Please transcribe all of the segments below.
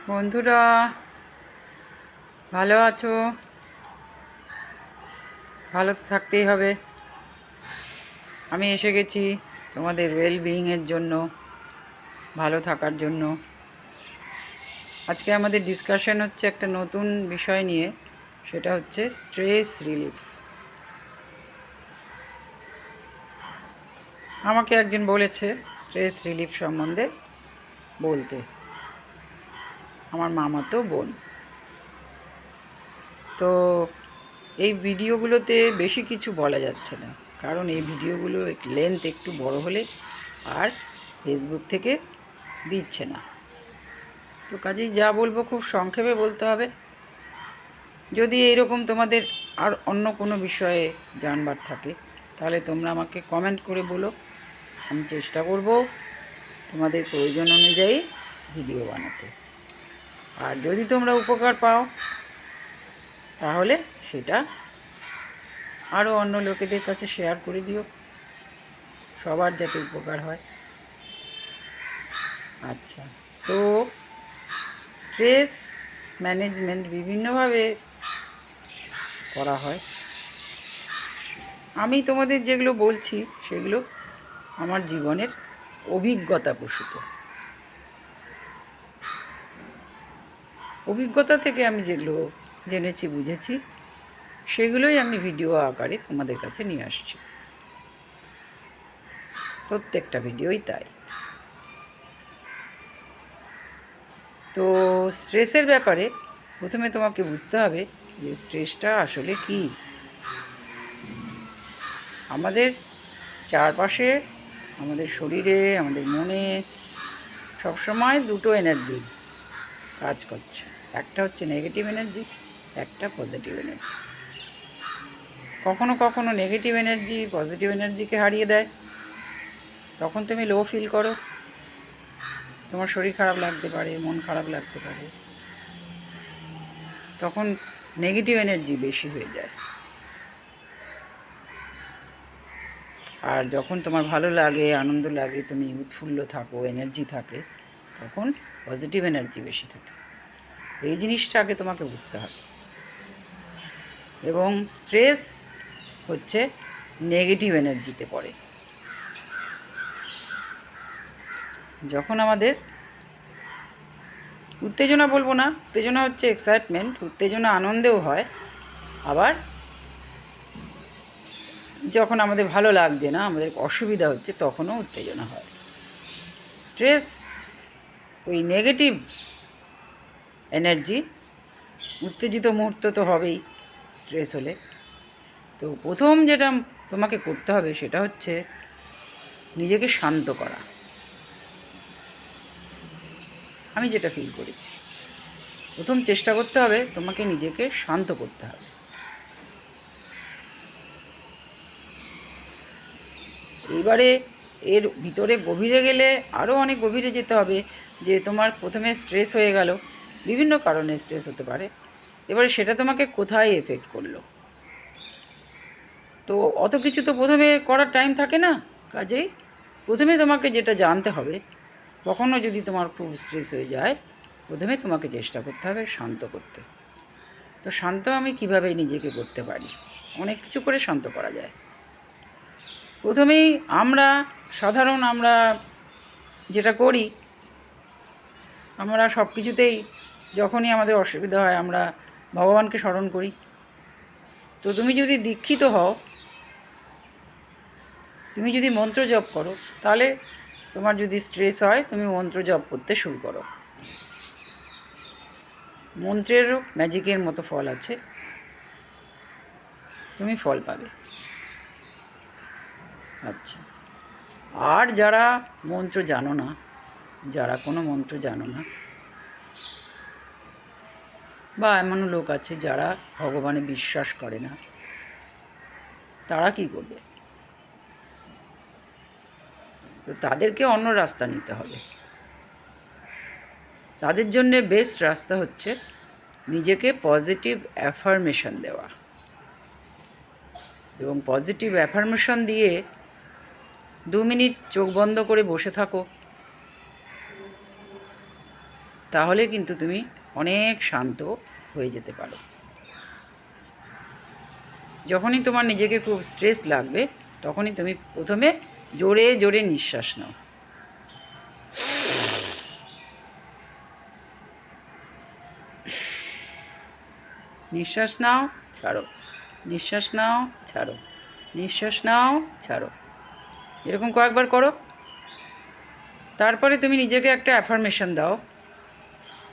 বন্ধুরা, ভালো আছো? ভালো তো থাকতেই হবে। আমি এসে গেছি তোমাদের ওয়েলবিইংয়ের জন্য, ভালো থাকার জন্য। আজকে আমাদের ডিসকাশন হচ্ছে একটা নতুন বিষয় নিয়ে, সেটা হচ্ছে স্ট্রেস রিলিফ। আমাকে একজন বলেছে স্ট্রেস রিলিফ সম্বন্ধে বলতে, আমার মামাতো বোন। তো এই ভিডিওগুলোতে বেশি কিছু বলা যাচ্ছে না, কারণ এই ভিডিওগুলো লেন্থ একটু বড় হলে আর ফেসবুক থেকে দিচ্ছে না। তো কাজেই যা বলবো খুব সংক্ষেপে বলতে হবে। যদি এইরকম তোমাদের আর অন্য কোনো বিষয়ে জানবার থাকে, তাহলে তোমরা আমাকে কমেন্ট করে বলো। আমি চেষ্টা করব তোমাদের প্রয়োজন অনুযায়ী ভিডিও বানাতে। আর যদি তোমরা উপকার পাও, তাহলে সেটা আরও অন্য লোকেদের কাছে শেয়ার করে দিও, সবার যাতে উপকার হয়। আচ্ছা, তো স্ট্রেস ম্যানেজমেন্ট বিভিন্নভাবে করা হয়। আমি তোমাদের যেগুলো বলছি সেগুলো আমার জীবনের অভিজ্ঞতা প্রসূত। অভিজ্ঞতা থেকে আমি যেগুলো জেনেছি, বুঝেছি, সেগুলোই আমি ভিডিও আকারে তোমাদের কাছে নিয়ে আসছি। প্রত্যেকটা ভিডিওই তাই। তো স্ট্রেসের ব্যাপারে প্রথমে তোমাকে বুঝতে হবে যে স্ট্রেসটা আসলে কী। আমাদের চারপাশে, আমাদের শরীরে, আমাদের মনে সবসময় দুটো এনার্জি কাজ করছে। একটা হচ্ছে নেগেটিভ এনার্জি, একটা পজিটিভ এনার্জি। কখনো কখনো নেগেটিভ এনার্জি পজিটিভ এনার্জিকে হারিয়ে দেয়। তখন তুমি লো ফিল করো, তোমার শরীর খারাপ লাগতে পারে, মন খারাপ লাগতে পারে। তখন নেগেটিভ এনার্জি বেশি হয়ে যায়। আর যখন তোমার ভালো লাগে, আনন্দ লাগে, তুমি উৎফুল্ল থাকো, এনার্জি থাকে, তখন পজিটিভ এনার্জি বেশি থাকে। এই জিনিসটা আগে তোমাকে বুঝতে হবে। এবং স্ট্রেস হচ্ছে নেগেটিভ এনার্জিতে পড়ে। যখন আমাদের উত্তেজনা, বলবো না, উত্তেজনা হচ্ছে এক্সাইটমেন্ট, উত্তেজনা আনন্দেও হয়। আবার যখন আমাদের ভালো লাগছে না, আমাদের অসুবিধা হচ্ছে, তখনও উত্তেজনা হয়। স্ট্রেস ওই নেগেটিভ এনার্জি, উত্তেজিত মুহূর্ত তো হবেই স্ট্রেস হলে। তো প্রথম যেটা তোমাকে করতে হবে সেটা হচ্ছে নিজেকে শান্ত করা। আমি যেটা ফিল করেছি, প্রথম চেষ্টা করতে হবে তোমাকে নিজেকে শান্ত করতে হবে। এইবারে এর ভিতরে গভীরে গেলে আরও অনেক গভীরে যেতে হবে। যে তোমার প্রথমে স্ট্রেস হয়ে গেল, বিভিন্ন কারণে স্ট্রেস হতে পারে, এবারে সেটা তোমাকে কোথায় এফেক্ট করলো। তো অত কিছু তো প্রথমে করার টাইম থাকে না। কাজেই প্রথমে তোমাকে যেটা জানতে হবে, কখনও যদি তোমার খুব স্ট্রেস হয়ে যায়, প্রথমে তোমাকে চেষ্টা করতে হবে শান্ত করতে। তো শান্ত আমি কিভাবে নিজেকে করতে পারি? অনেক কিছু করে শান্ত করা যায়। প্রথমেই আমরা যেটা করি, আমরা সব কিছুতেই যখনই আমাদের অসুবিধা হয় আমরা ভগবানকে স্মরণ করি। তো তুমি যদি দীক্ষিত হও, তুমি যদি মন্ত্র জপ করো, তাহলে তোমার যদি স্ট্রেস হয় তুমি মন্ত্র জপ করতে শুরু করো। মন্ত্রেরও ম্যাজিকের মতো ফল আছে, তুমি ফল পাবে। আচ্ছা, আর যারা মন্ত্র জানো না, যারা কোনো মন্ত্র জানো না, বা এমনও লোক আছে যারা ভগবানে বিশ্বাস করে না, তারা কি করবে? তো তাদেরকে অন্য রাস্তা নিতে হবে। তাদের জন্যে বেস্ট রাস্তা হচ্ছে নিজেকে পজিটিভ অ্যাফার্মেশন দেওয়া। এবং পজিটিভ অ্যাফার্মেশন দিয়ে 2 মিনিট চোখ বন্ধ করে বসে থাকো। তাহলে কিন্তু তুমি অনেক শান্ত হয়ে যেতে পারো। যখনই তোমার নিজেকে খুব স্ট্রেস লাগবে তখনই তুমি প্রথমে জোরে জোরে নিঃশ্বাস নাও। নিঃশ্বাস নাও, ছাড়ো, নিঃশ্বাস নাও, ছাড়ো, নিঃশ্বাস নাও, ছাড়ো, এরকম কয়েকবার করো। তারপরে তুমি নিজেকে একটা অ্যাফার্মেশন দাও।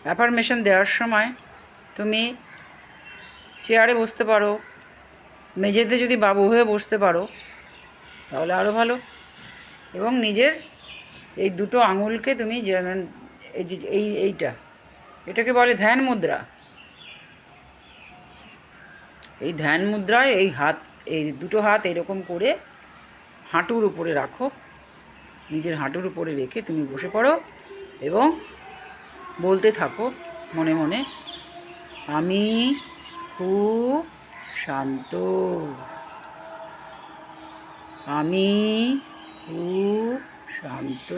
অ্যাফার্মেশন দেওয়ার সময় তুমি চেয়ারে বসতে পারো, মেঝেতে যদি বাবু হয়ে বসতে পারো তাহলে আরও ভালো। এবং নিজের এই দুটো আঙুলকে তুমি যেমন এই যে এটাকে বলে ধ্যান মুদ্রা। এই ধ্যান মুদ্রায় এই দুটো হাত এরকম করে হাঁটুর উপরে রাখো। নিজের হাঁটুর উপরে রেখে তুমি বসে পড়ো এবং বলতে থাকো মনে মনে, আমি খুব শান্ত, আমি খুব শান্ত,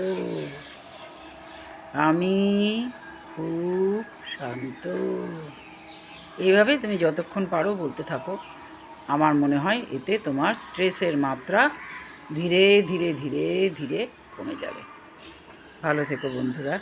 আমি খুব শান্ত। এইভাবে তুমি যতক্ষণ পারো বলতে থাকো। আমার মনে হয় এতে তোমার স্ট্রেসের মাত্রা ধীরে ধীরে ধীরে ধীরে কমে যাবে। ভালো থেকো বন্ধুরা।